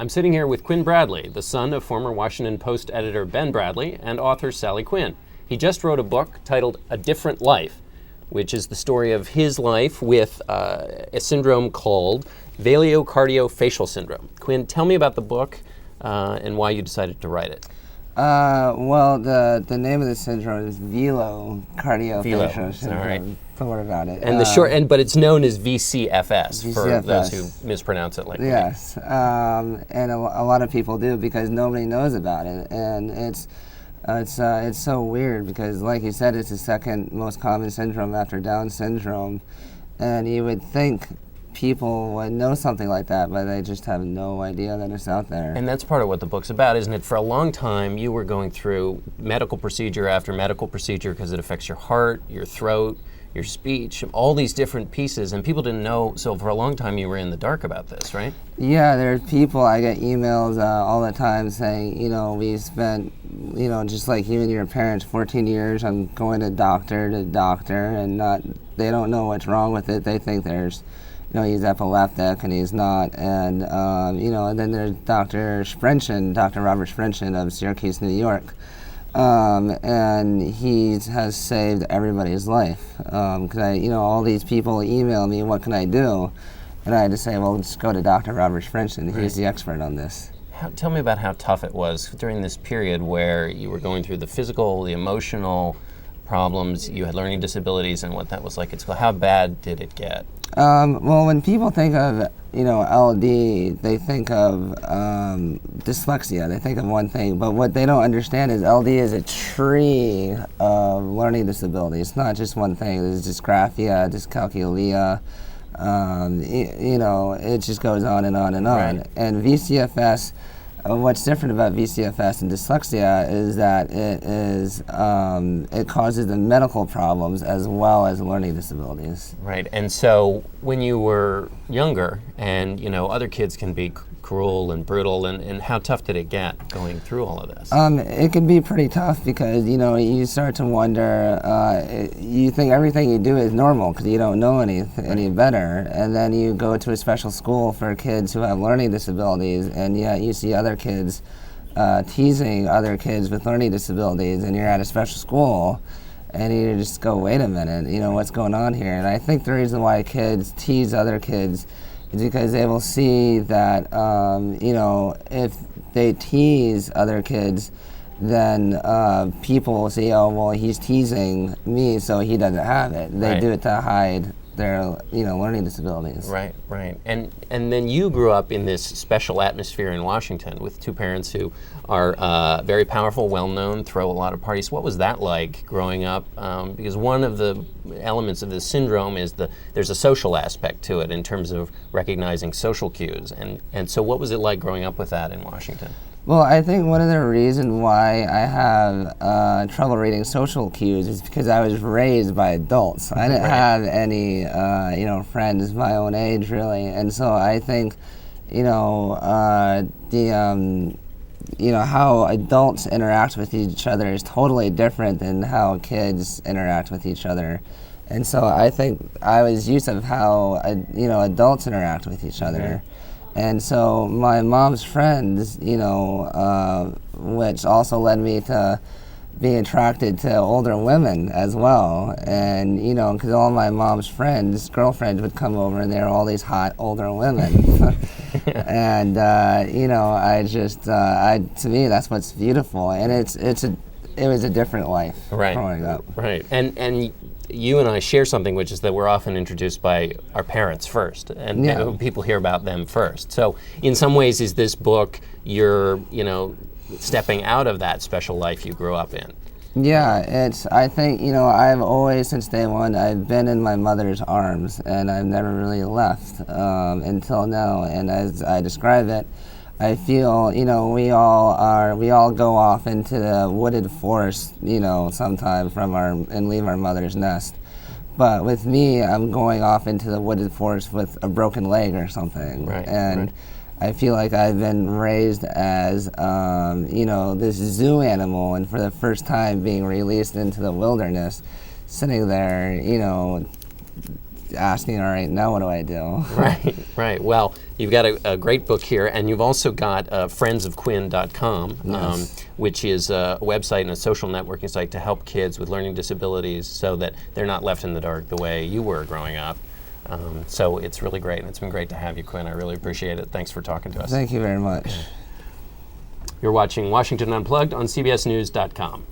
I'm sitting here with Quinn Bradlee, the son of former Washington Post editor Ben Bradlee and author Sally Quinn. He just wrote a book titled A Different Life, which is the story of his life with a syndrome called velo-cardio-facial syndrome. Quinn, tell me about the book and why you decided to write it. Well, the name of the syndrome is velo-cardio-facial syndrome. All right. Don't worry about it. And but it's known as VCFS, for VCFS. those who mispronounce it like me. Yes, and a lot of people do because nobody knows about it, and it's so weird because, like you said, it's the second most common syndrome after Down syndrome, and you would think people would know something like that, but they just have no idea that it's out there. And that's part of what the book's about, isn't it? For a long time, you were going through medical procedure after medical procedure because it affects your heart, your throat, your speech, all these different pieces, and people didn't know, so for a long time you were in the dark about this, right? Yeah, there's people, I get emails all the time saying, we spent, just like you and your parents, 14 years, I'm going to doctor, and they don't know what's wrong with it. They think there's, he's epileptic, and he's not, and, and then there's Dr. Robert Sprenchen of Syracuse, New York. And he has saved everybody's life. Because all these people email me, what can I do? And I had to say, well, just go to Dr. Robert Sprenchen. He's the expert on this. Tell me about how tough it was during this period where you were going through the physical, the emotional problems, you had learning disabilities, and what that was like at school. How bad did it get? Well, when people think of, LD, they think of dyslexia. They think of one thing, but what they don't understand is LD is a tree of learning disabilities. It's not just one thing. There's dysgraphia, dyscalculia, it just goes on and on and on. Right. And VCFS, what's different about VCFS and dyslexia is that it causes the medical problems as well as learning disabilities. Right, and so when you were younger, and other kids can be cruel and brutal, and how tough did it get going through all of this? It can be pretty tough because you start to wonder. You think everything you do is normal because you don't know any better, and then you go to a special school for kids who have learning disabilities, and yet you see other kids teasing other kids with learning disabilities, and you're at a special school, and you just go, wait a minute, what's going on here? And I think the reason why kids tease other kids is because they will see that, if they tease other kids, then people will say, oh, well, he's teasing me, so he doesn't have it. They do it to hide their, learning disabilities. Right. And then you grew up in this special atmosphere in Washington with two parents who are very powerful, well-known, throw a lot of parties. What was that like growing up? Because one of the elements of this syndrome is there's a social aspect to it in terms of recognizing social cues. And so what was it like growing up with that in Washington? Well, I think one of the reasons why I have trouble reading social cues is because I was raised by adults. I didn't have any, friends my own age, really. And so I think, how adults interact with each other is totally different than how kids interact with each other. And so I think I was used to how, adults interact with each other. And so my mom's friends, which also led me to being attracted to older women as well. And, because all my mom's girlfriends would come over and there were all these hot older women. And, to me, that's what's beautiful. And it was a different life growing up. Right. And you and I share something, which is that we're often introduced by our parents first, and people hear about them first. So in some ways, is this book you're, stepping out of that special life you grew up in? Yeah, I think, I've always, since day one, I've been in my mother's arms, and I've never really left until now. And as I describe it, I feel, we all go off into the wooded forest, sometimes and leave our mother's nest. But with me, I'm going off into the wooded forest with a broken leg or something. And I feel like I've been raised as, this zoo animal, and for the first time being released into the wilderness, sitting there, asking, all right, now what do I do? Right, right. Well, you've got a great book here, and you've also got friendsofquinn.com, Yes. which is a website and a social networking site to help kids with learning disabilities so that they're not left in the dark the way you were growing up. So it's really great, and it's been great to have you, Quinn. I really appreciate it. Thanks for talking to us. Thank you very much. You're watching Washington Unplugged on CBSNews.com.